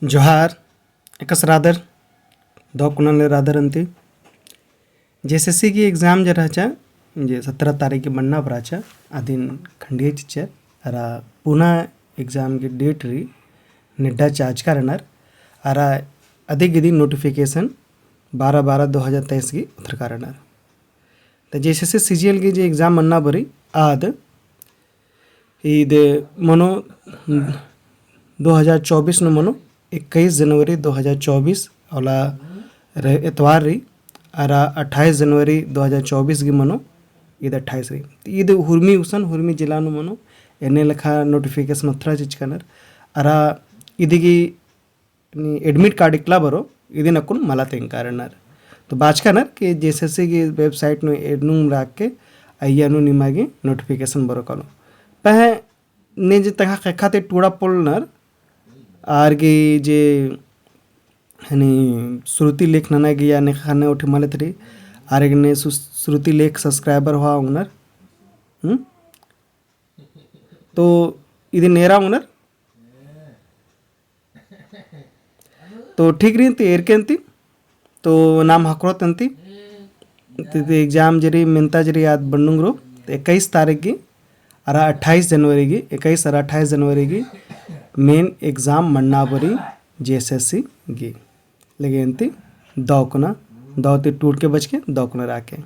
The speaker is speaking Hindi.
जोहार एकस रादर दो कुनल रादर अंति जेएसएससी की एग्ज़ाम जे रहचा जे 17 तारीख के बनना बराचा आदिन खंडिय चिच्चे अरा पुनः एग्ज़ाम की डेट री निड्डा चार्ज करनर अरा अधिक गिदी नोटिफिकेशन 12/12/2023 की उत्तर करनर तो जेएसएससी सीजीएल की जे एग्ज़ाम बनना बरी आद इद मनो 2024 न मनो 21 जनवरी 2024 वाला इतवार री अरा 28 जनवरी 2024 की मनो ईद 28 री ईद हुर्मी उसन हुर्मी जिला नु मनो एने लेखा नोटिफिकेशन उत्तरा चिचकनर अरा इदिगी एडमिट कार्ड इक्ला बरो इदी नकुन मला तेंकारनर तो बाचकनर कि जेएसएससी की वेबसाइट नु एडनुम राख के अय्यानु निमागी नोटिफिकेशन बरो कनो पह ने जे तहा खखाते टूड़ा पोलनर आरगी जे हनी श्रुति लेख नना गया ने खाने उठे माले तरी आरगने श्रुति लेख सब्सक्राइबर हुआ उनर तो इधर नेरा उनर तो ठीक रही थी एरकेंती तो नाम हकरोत अंती एग्जाम जरी मिनता जरी याद बंडुंगरो 21 तारीख की अरा 28 जनवरी की 21 अरा 28 जनवरी की मेन एग्ज़ाम मन्नाबरी जेएसएससी की लगे अंती दौकना दौती टूट के बच के दौकना राके